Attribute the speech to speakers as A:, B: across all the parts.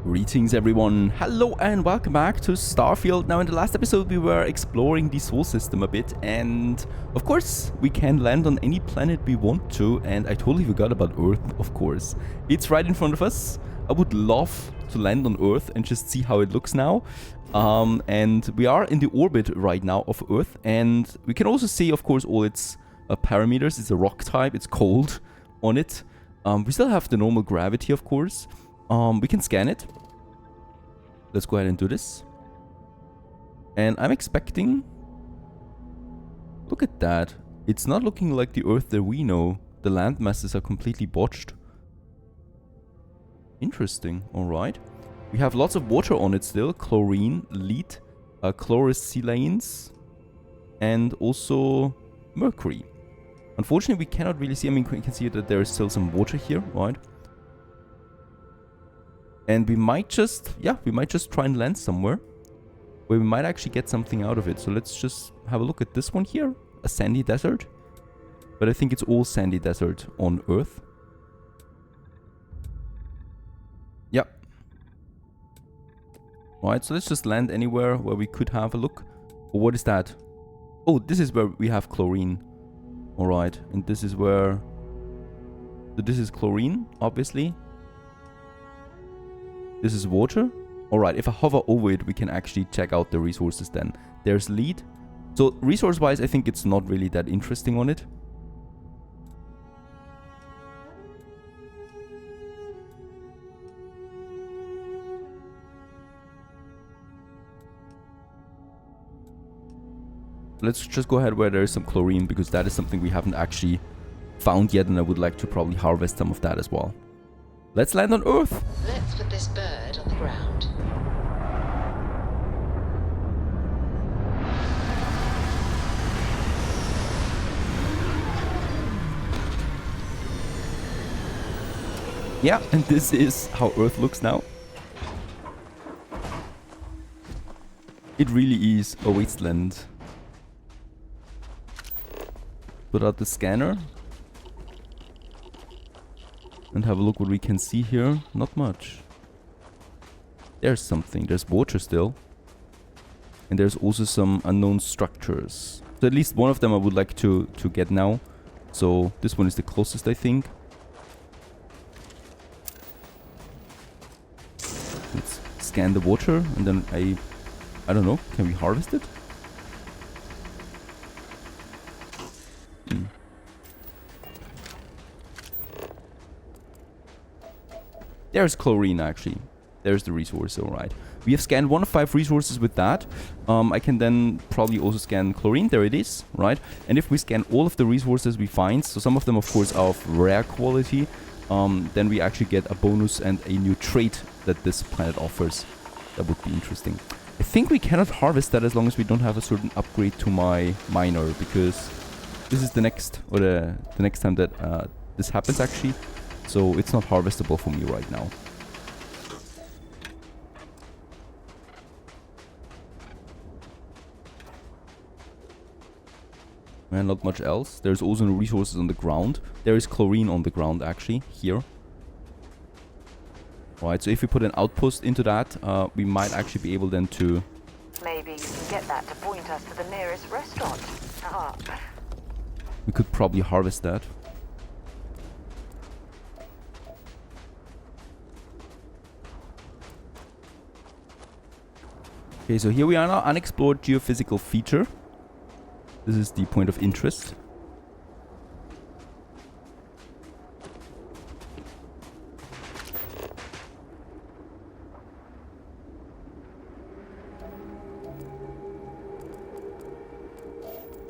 A: Greetings everyone, hello and welcome back to Starfield. Now in the last episode we were exploring the Sol system a bit, and of course we can land on any planet we want to, and I totally forgot about Earth, of course. It's right in front of us. I would love to land on Earth and just see how it looks now. And we are in the orbit right now of Earth, and we can also see of course all its parameters. It's a rock type, it's cold on it. We still have the normal gravity of course. We can scan it. Let's go ahead and do this. And I'm expecting... Look at that. It's not looking like the Earth that we know. The land masses are completely botched. Interesting. Alright. We have lots of water on it still. Chlorine, lead, chlorosilanes, and also mercury. Unfortunately, we cannot really see... I mean, we can see that there is still some water here, right? And we might just, we might just try and land somewhere where we might actually get something out of it. So let's just have a look at this one here. A sandy desert. But I think it's all sandy desert on Earth. Yep. Alright, so let's just land anywhere where we could have a look. Oh, what is that? Oh, this is where we have chlorine. Alright, and this is where... So this is chlorine, obviously. This is water. Alright, if I hover over it, we can actually check out the resources then. There's lead. So, resource-wise, I think it's not really that interesting on it. Let's just go ahead where there is some chlorine, because that is something we haven't actually found yet, and I would like to probably harvest some of that as well. Let's land on Earth.
B: Let's put this bird on the ground.
A: Yeah, and this is how Earth looks now. It really is a wasteland. Put out the scanner. And have a look what we can see here. Not much. There's something. There's water still. And there's also some unknown structures. So at least one of them I would like to get now. So this one is the closest, I think. Let's scan the water and then I don't know. Can we harvest it? There's chlorine actually. There's the resource, alright. We have scanned 1 of 5 resources with that. I can then probably also scan chlorine. There it is, right? And if we scan all of the resources we find, so some of them of course are of rare quality, then we actually get a bonus and a new trait that this planet offers. That would be interesting. I think we cannot harvest that as long as we don't have a certain upgrade to my miner, because this is the next, or the next time that this happens actually. So it's not harvestable for me right now. And not much else. There's also no resources on the ground. There is chlorine on the ground actually, here. Alright, so if we put an outpost into that, we might actually be able then to...
B: Maybe you can get that to point us to the nearest restaurant.
A: We could probably harvest that. Okay, so here we are now, unexplored geophysical feature. This is the point of interest.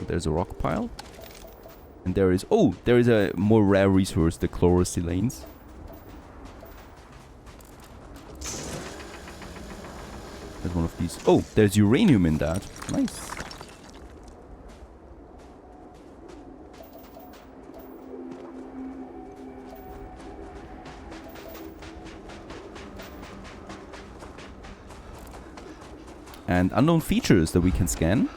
A: There's a rock pile. And there is... Oh! There is a more rare resource, the chlorosilanes. There's one of these. Oh, there's uranium in that. Nice. And unknown features that we can scan.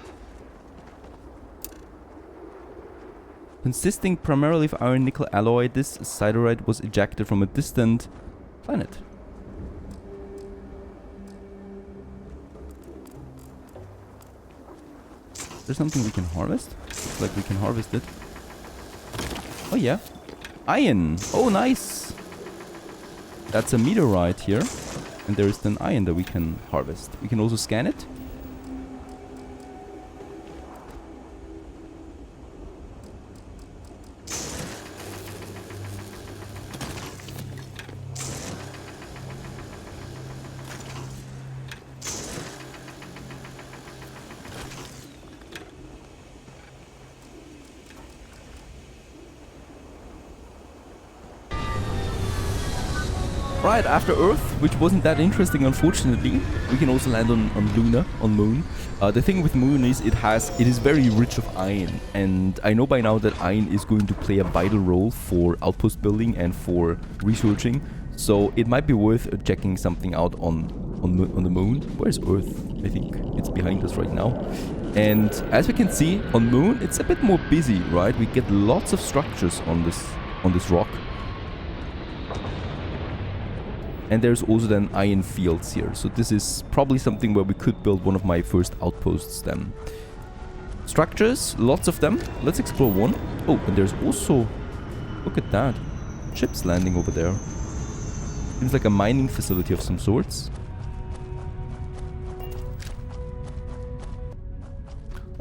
A: Consisting primarily of iron nickel alloy, this siderite was ejected from a distant planet. there something we can harvest? Looks like we can harvest it. Oh yeah. Iron! Oh nice! That's a meteorite here. And there is then iron that we can harvest. We can also scan it. Right, after Earth, which wasn't that interesting unfortunately, we can also land on Moon. The thing with Moon is it is very rich of iron, and I know by now that iron is going to play a vital role for outpost building and for researching, so it might be worth checking something out on the Moon. Where's Earth? I think it's behind us right now. And as we can see, on Moon, it's a bit more busy, right? We get lots of structures on this rock. And there's also then iron fields here. So this is probably something where we could build one of my first outposts then. Structures, lots of them. Let's explore one. Oh, and there's also... Look at that. Ships landing over there. Seems like a mining facility of some sorts.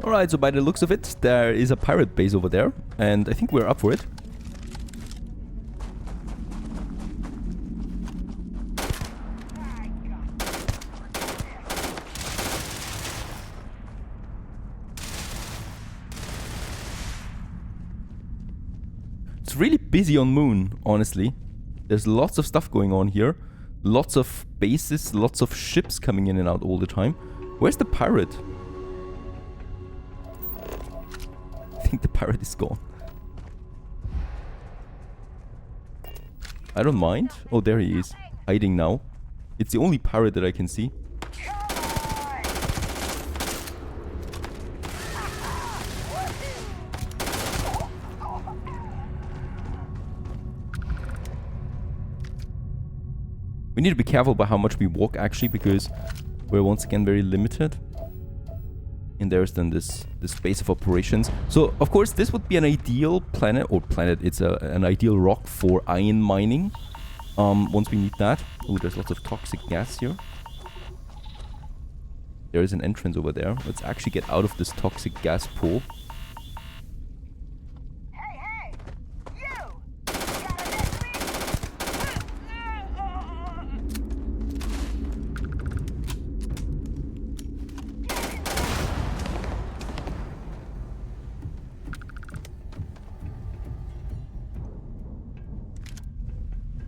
A: Alright, so by the looks of it, there is a pirate base over there. And I think we're up for it. It's really busy on Moon, honestly. There's lots of stuff going on here. Lots of bases, lots of ships coming in and out all the time. Where's the pirate? I think the pirate is gone. I don't mind. Oh, there he is. Hiding now. It's the only pirate that I can see. We need to be careful about how much we walk actually, because we're once again very limited. And there's then this base of operations. So of course this would be an ideal planet, it's an ideal rock for iron mining. Once we need that. Oh, there's lots of toxic gas here. There is an entrance over there. Let's actually get out of this toxic gas pool.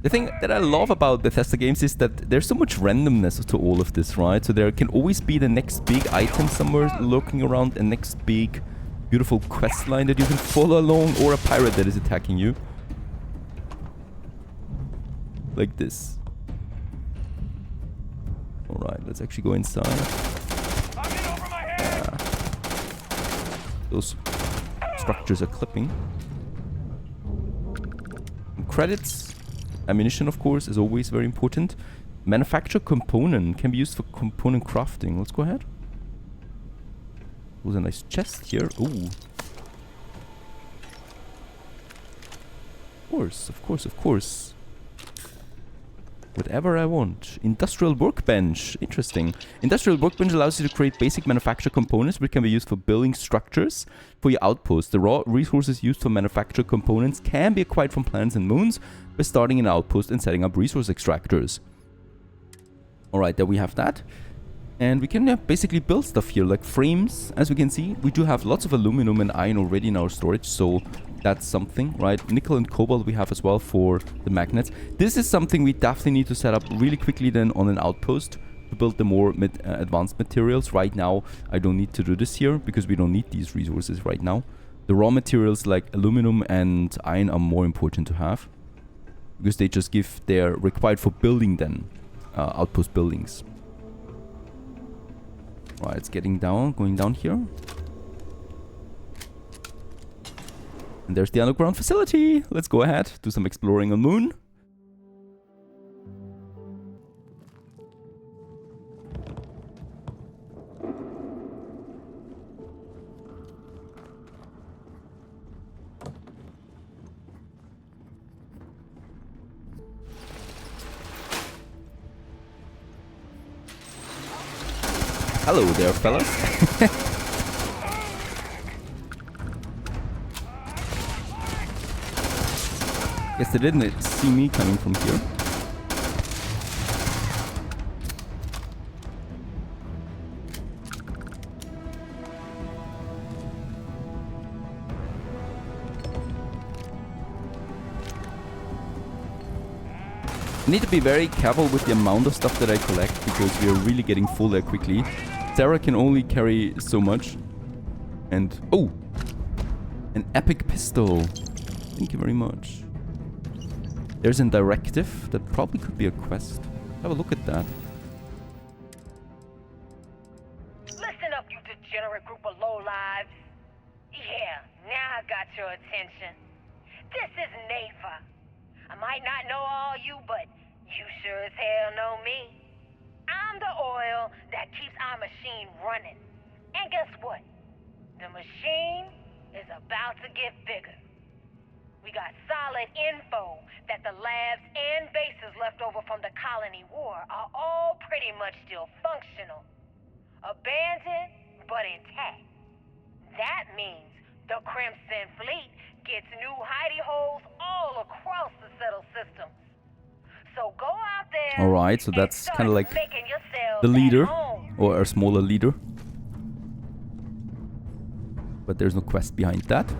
A: The thing that I love about Bethesda games is that there's so much randomness to all of this, right? So there can always be the next big item somewhere lurking around, a next big, beautiful quest line that you can follow along, or a pirate that is attacking you. Like this. Alright, let's actually go inside. Yeah. Those structures are clipping. And credits. Ammunition, of course, is always very important. Manufacture component can be used for component crafting. Let's go ahead. There's a nice chest here. Ooh. Of course, of course, of course. Whatever I want. Industrial workbench. Interesting. Industrial workbench allows you to create basic manufacture components which can be used for building structures for your outpost. The raw resources used for manufacture components can be acquired from planets and moons by starting an outpost and setting up resource extractors. Alright, there we have that. And we can basically build stuff here, like frames. As we can see, we do have lots of aluminum and iron already in our storage, so that's something, right? Nickel and cobalt we have as well for the magnets. This is something we definitely need to set up really quickly then on an outpost to build the more advanced materials. Right now, I don't need to do this here because we don't need these resources right now. The raw materials like aluminum and iron are more important to have because they just they're required for building then outpost buildings. Right, it's going down here. And there's the underground facility. Let's go ahead, do some exploring on Moon. Hello there, fellas. Guess they didn't see me coming from here. I need to be very careful with the amount of stuff that I collect because we are really getting full there quickly. Sarah can only carry so much. And oh! An epic pistol. Thank you very much. There's a directive that probably could be a quest. Have a look at that.
C: Listen up, you degenerate group of lowlives. Yeah, now I got your attention. This is Nafa. I might not know all you, but you sure as hell know me. I'm the oil that keeps our machine running. And guess what? The machine is about to get bigger. We got solid info that the labs and bases left over from the colony war are all pretty much still functional. Abandoned, but intact. That means the Crimson Fleet gets new hidey holes all across the settled systems. So go out there.
A: Alright, so that's kind of like
C: making yourselves
A: the leader,
C: at home.
A: or a smaller leader. But there's no quest behind that.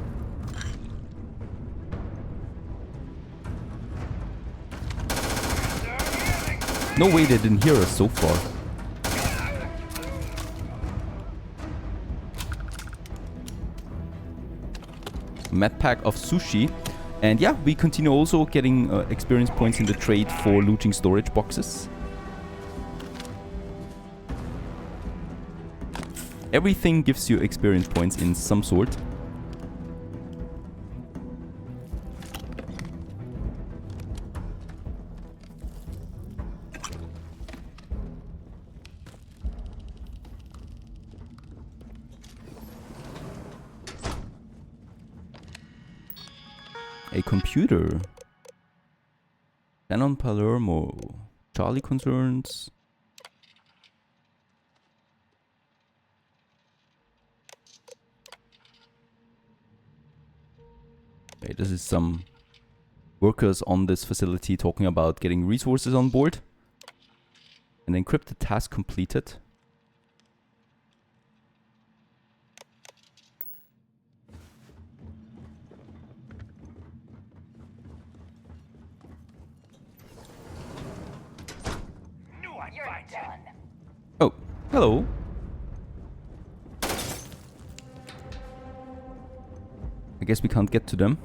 A: No way they didn't hear us so far. Med pack of sushi. And yeah, we continue also getting experience points in the trade for looting storage boxes. Everything gives you experience points in some sort. A computer. Canon Palermo. Charlie concerns. Okay, this is some workers on this facility talking about getting resources on board. An encrypted task completed. Oh, hello. I guess we can't get to them.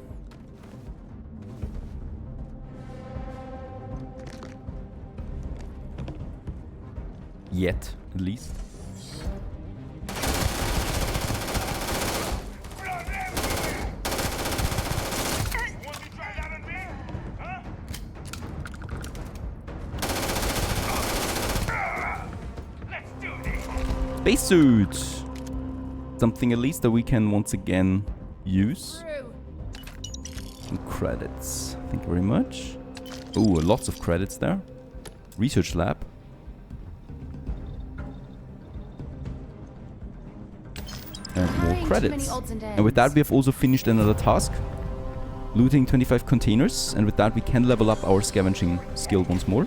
A: Yet, at least. Spacesuit! Something at least that we can once again use. And credits. Thank you very much. Oh, lots of credits there. Research lab. And more credits. And with that we have also finished another task. Looting 25 containers. And with that we can level up our scavenging skill once more.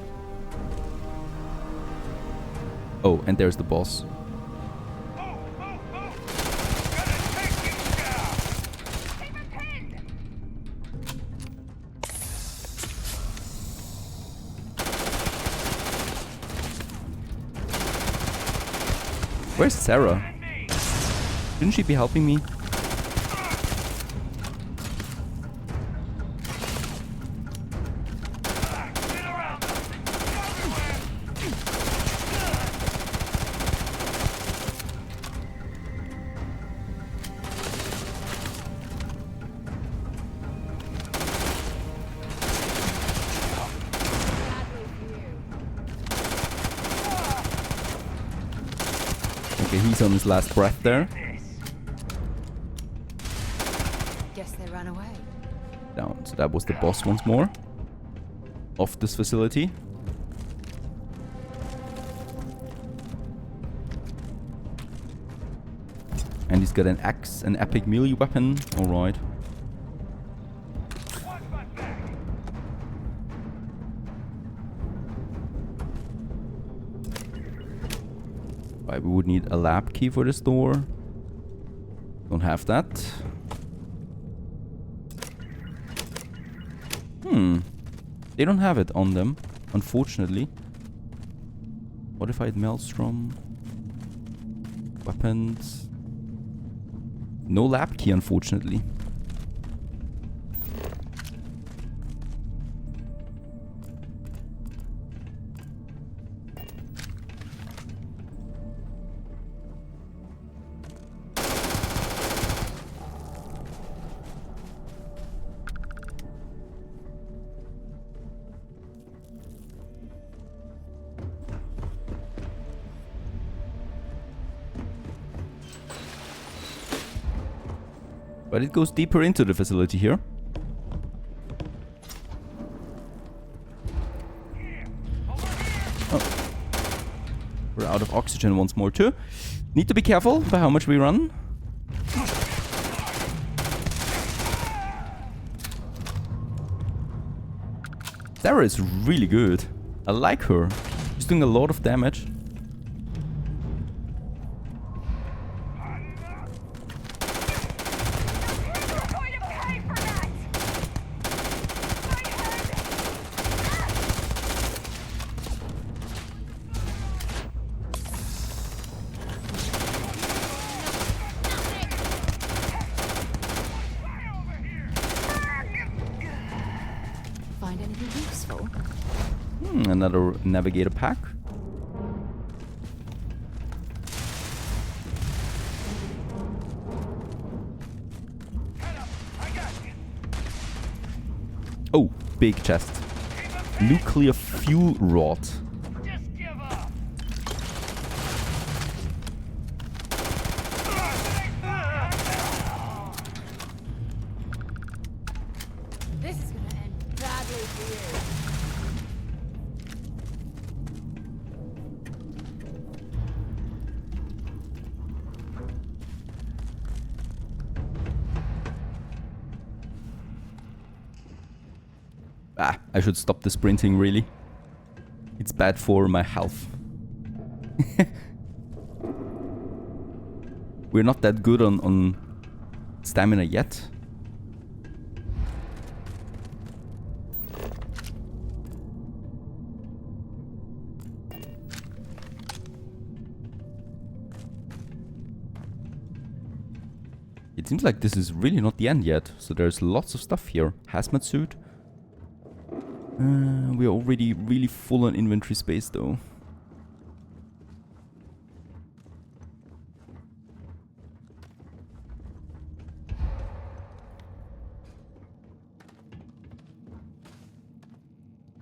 A: Oh, and there's the boss. Where's Sarah? Shouldn't she be helping me? Okay, he's on his last breath there.
D: Guess they ran away.
A: Down. So that was the boss once more. Of this facility. He's got an axe, an epic melee weapon. Alright. Right, we would need a lab key for this door. Don't have that. They don't have it on them, unfortunately. Modified Maelstrom. Weapons. No lab key, unfortunately. But it goes deeper into the facility here. Oh. We're out of oxygen once more too. Need to be careful by how much we run. Sarah is really good. I like her. She's doing a lot of damage. Another navigator pack. Oh, big chest. Nuclear fuel rod.
D: This is gonna end badly for you.
A: I should stop the sprinting, really. It's bad for my health. We're not that good on stamina yet. It seems like this is really not the end yet, so there's lots of stuff here. Hazmat suit. We're already really full on inventory space though.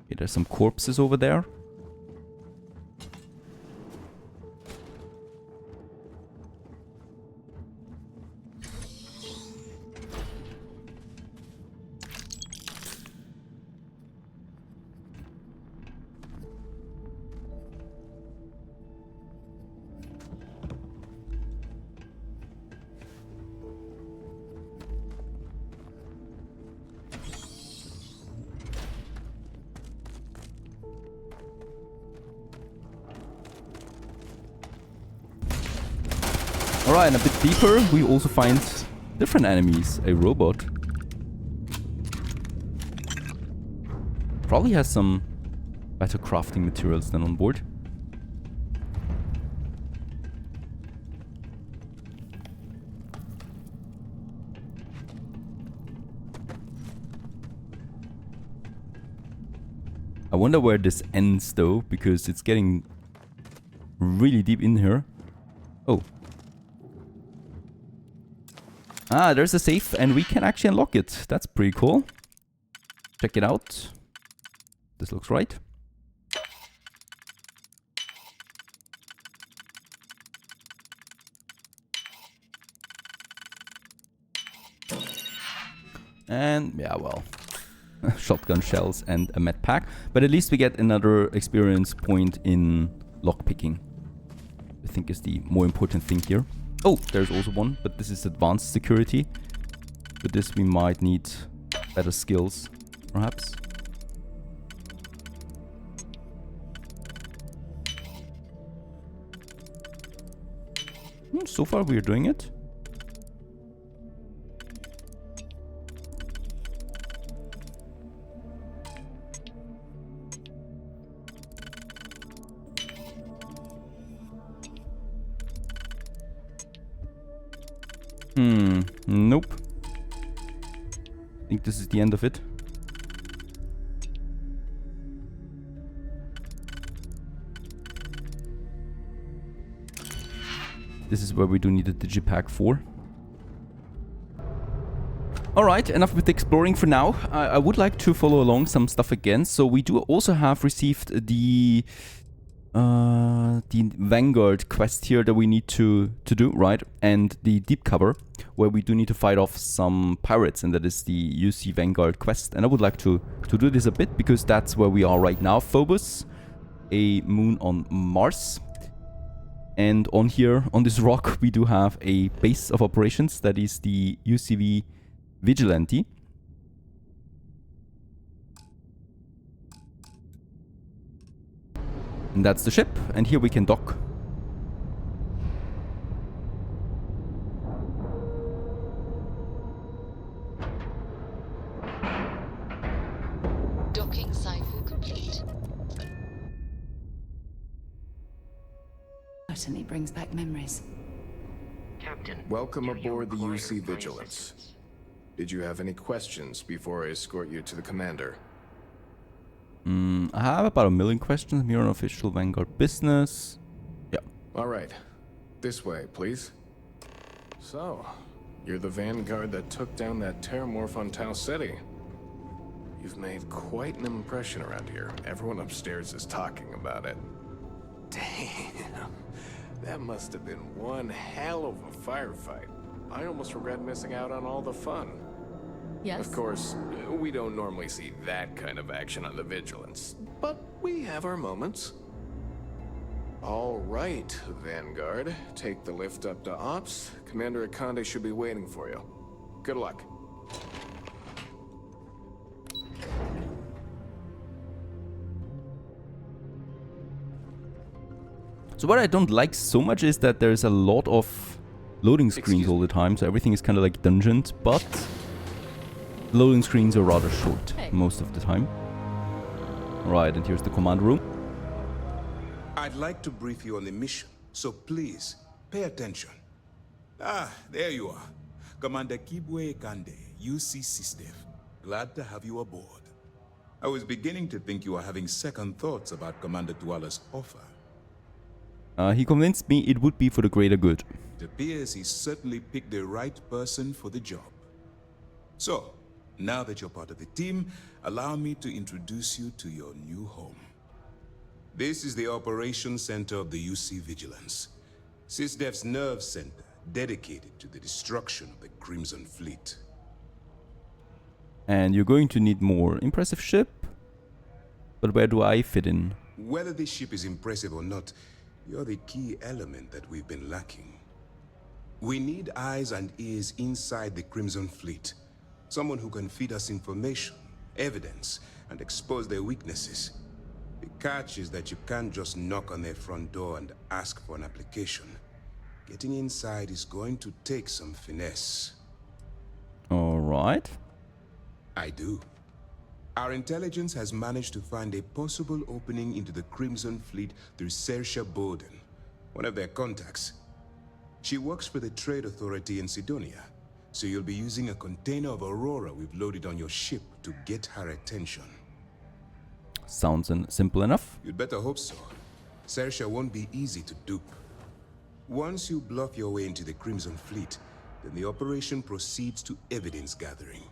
A: Okay, there's some corpses over there. Alright, and a bit deeper, we also find different enemies. A robot. Probably has some better crafting materials than on board. I wonder where this ends though, because it's getting really deep in here. Oh. Ah, there's a safe and we can actually unlock it. That's pretty cool. Check it out. This looks right. And yeah, well, shotgun shells and a med pack. But at least we get another experience point in lockpicking. I think is the more important thing here. Oh, there's also one, but this is advanced security. With this we might need better skills, perhaps. So far we're doing it. Nope. I think this is the end of it. This is where we do need a digipack for. Alright, enough with exploring for now. I would like to follow along some stuff again. So we do also have received the Vanguard quest here that we need to do, right? And the deep cover, where we do need to fight off some pirates, and that is the UC Vanguard quest. And I would like to do this a bit, because that's where we are right now. Phobos, a moon on Mars. And on here, on this rock, we do have a base of operations. That is the UCV Vigilante. And that's the ship, and here we can dock.
E: Docking cycle complete.
F: Certainly brings back memories.
G: Captain,
H: Welcome
G: do you
H: aboard the
G: require
H: UC
G: my
H: Vigilance.
G: assistance?
H: Did you have any questions before I escort you to the commander?
A: I have about 1 million questions. I'm here on official Vanguard business. Yeah.
H: All right. This way, please. So, you're the Vanguard that took down that terramorph on Tau Ceti. You've made quite an impression around here. Everyone upstairs is talking about it. Damn. That must have been one hell of a firefight. I almost regret missing out on all the fun.
D: Yes?
H: Of course, we don't normally see that kind of action on the Vigilance, but we have our moments. All right, Vanguard. Take the lift up to Ops. Commander Akande should be waiting for you. Good luck.
A: So what I don't like so much is that there's a lot of loading screens all the time. So everything is kind of like dungeons, but loading screens are rather short most of the time. Right, and here's the command room.
I: I'd like to brief you on the mission, so please, pay attention. Ah, there you are. Commander Kibwe Kande, UC Sistef. Glad to have you aboard. I was beginning to think you were having second thoughts about Commander Tuala's offer.
A: He convinced me it would be for the greater good.
I: It appears he certainly picked the right person for the job. So, now that you're part of the team, allow me to introduce you to your new home. This is the Operations Center of the UC Vigilance, SysDef's nerve center dedicated to the destruction of the Crimson Fleet.
A: And you're going to need more impressive ship. But where do I fit in?
I: Whether this ship is impressive or not, you're the key element that we've been lacking. We need eyes and ears inside the Crimson Fleet. Someone who can feed us information, evidence, and expose their weaknesses. The catch is that you can't just knock on their front door and ask for an application. Getting inside is going to take some finesse.
A: Alright.
I: I do. Our intelligence has managed to find a possible opening into the Crimson Fleet through Saoirse Bowden, one of their contacts. She works for the Trade Authority in Sidonia, so you'll be using a container of Aurora we've loaded on your ship to get her attention.
A: Sounds simple enough.
I: You'd better hope so. Saoirse won't be easy to dupe. Once you bluff your way into the Crimson Fleet, then the operation proceeds to evidence gathering.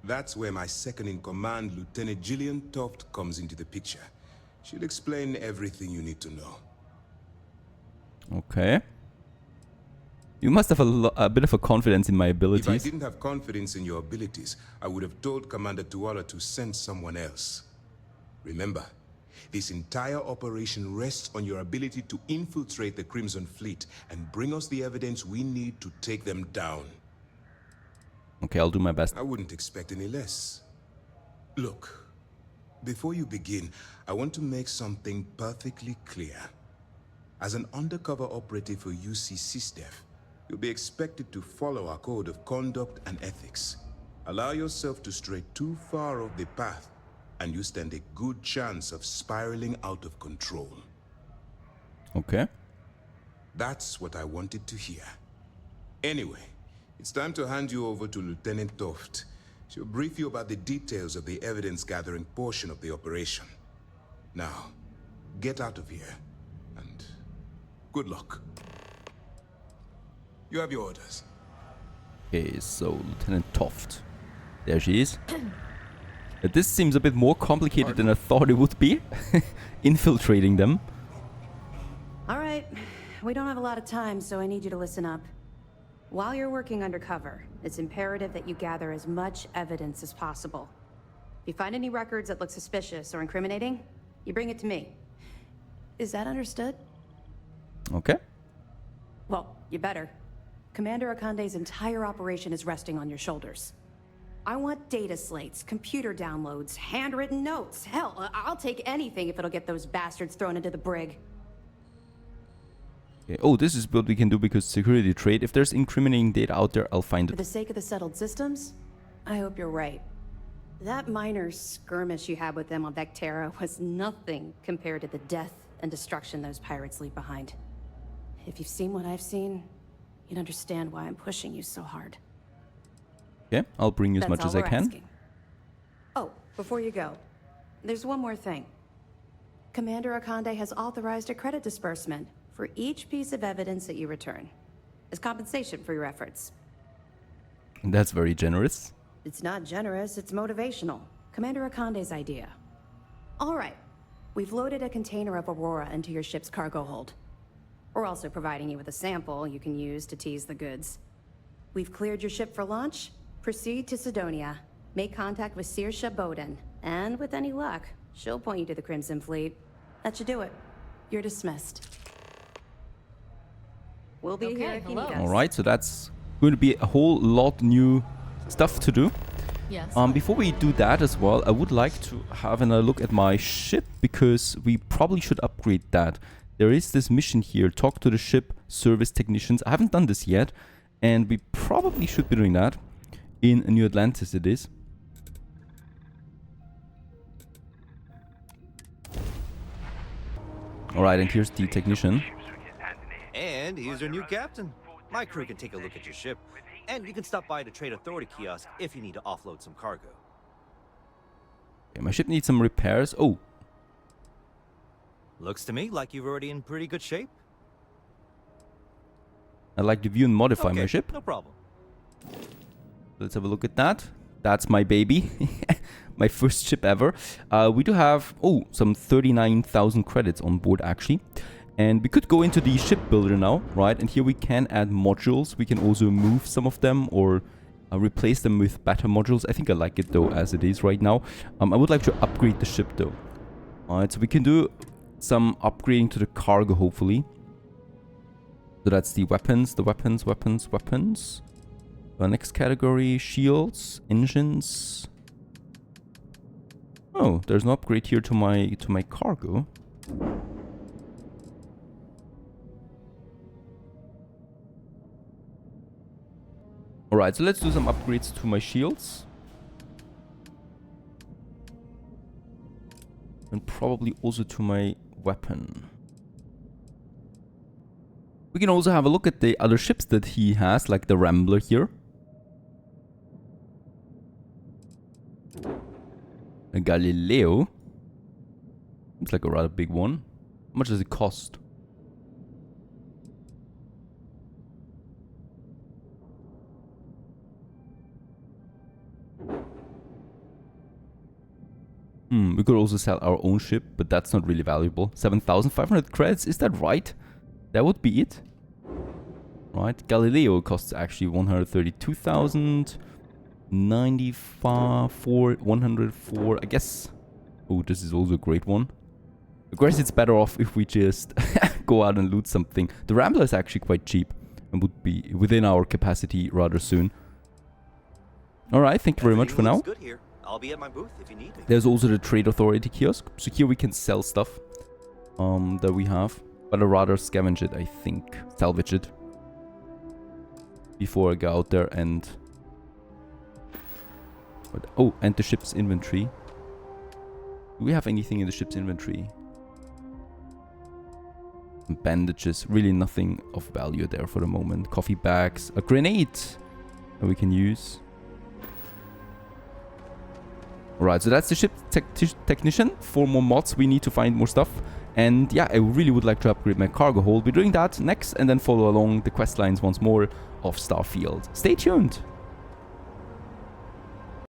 I: That's where my second-in-command, Lieutenant Gillian Toft, comes into the picture. She'll explain everything you need to know.
A: Okay. You must have a bit of a confidence in my abilities.
I: If I didn't have confidence in your abilities, I would have told Commander Tuala to send someone else. Remember, This entire operation rests on your ability to infiltrate the Crimson Fleet and bring us the evidence we need to take them down.
A: Okay, I'll do my best.
I: I wouldn't expect any less. Look, before you begin, I want to make something perfectly clear. As an undercover operative for UC SysDev, you'll be expected to follow our code of conduct and ethics. Allow yourself to stray too far off the path, and you stand a good chance of spiraling out of control.
A: Okay.
I: That's what I wanted to hear. Anyway, it's time to hand you over to Lieutenant Toft. She'll brief you about the details of the evidence-gathering portion of the operation. Now, get out of here, and good luck. You have your orders.
A: Okay, so Lieutenant Toft. There she is. This seems a bit more complicated than I thought it would be. Infiltrating them.
F: All right. We don't have a lot of time, so I need you to listen up. While you're working undercover, it's imperative that you gather as much evidence as possible. If you find any records that look suspicious or incriminating, you bring it to me. Is that understood?
A: Okay.
F: Well, you better. Commander Akande's entire operation is resting on your shoulders. I want data slates, computer downloads, handwritten notes. Hell, I'll take anything if it'll get those bastards thrown into the brig.
A: Okay. Oh, this is what we can do because security trade. If there's incriminating data out there, I'll find
F: For the
A: it.
F: sake of the settled systems, I hope you're right. That minor skirmish you had with them on Vectera was nothing compared to the death and destruction those pirates leave behind. If you've seen what I've seen, you'd understand why I'm pushing you so hard.
A: Okay, I'll bring you as much as I can.
F: Asking. Oh, before you go, there's one more thing. Commander Akande has authorized a credit disbursement for each piece of evidence that you return, as compensation for your efforts.
A: That's very generous.
F: It's not generous, it's motivational. Commander Akande's idea. All right, we've loaded a container of Aurora into your ship's cargo hold. We're also providing you with a sample you can use to tease the goods. We've cleared your ship for launch. Proceed to Sidonia. Make contact with Saoirse Bowden. And with any luck, she'll point you to the Crimson Fleet. That should do it. You're dismissed. We'll be here if you need us.
A: Alright, so that's going to be a whole lot new stuff to do.
D: Yes.
A: Before we do that as well, I would like to have another look at my ship because we probably should upgrade that. There is this mission here, talk to the ship service technicians. I haven't done this yet, and we probably should be doing that. In New Atlantis it is. Alright, and here's the technician.
J: And here's our new captain. My crew can take a look at your ship, and you can stop by the Trade Authority kiosk if you need to offload some cargo.
A: Okay, my ship needs some repairs. Oh,
J: Looks to me like you're already in pretty good shape.
A: I'd like to view and modify my
J: Okay,
A: ship.
J: no problem.
A: Let's have a look at that. That's my baby. My first ship ever. We do have, some 39,000 credits on board actually. And we could go into the ship builder now, right? And here we can add modules. We can also move some of them or replace them with better modules. I think I like it though as it is right now. I would like to upgrade the ship though. Alright, so we can do some upgrading to the cargo hopefully. So that's the weapons, weapons. The next category, shields, engines. Oh, there's an upgrade here to my cargo. Alright, so let's do some upgrades to my shields. And probably also to my weapon. We can also have a look at the other ships that he has, like the Rambler here. A Galileo. Seems like a rather big one. How much does it cost? We could also sell our own ship, but that's not really valuable. 7,500 credits, is that right? That would be it. Right, Galileo costs actually 132,000. 95 for 104, I guess. Oh, this is also a great one. Of course, it's better off if we just go out and loot something. The Rambler is actually quite cheap and would be within our capacity rather soon. Alright, thank you very much for now.
J: Good here. I'll be at my booth if you need me.
A: There's also the Trade Authority kiosk. So here we can sell stuff that we have. But I'd rather scavenge it, I think. Salvage it. Before I go out there and... Oh, and the ship's inventory. Do we have anything in the ship's inventory? Bandages. Really nothing of value there for the moment. Coffee bags. A grenade that we can use. Alright, so that's the ship technician. 4 more mods. We need to find more stuff. And yeah, I really would like to upgrade my cargo hold. We're doing that next and then follow along the quest lines once more of Starfield. Stay tuned!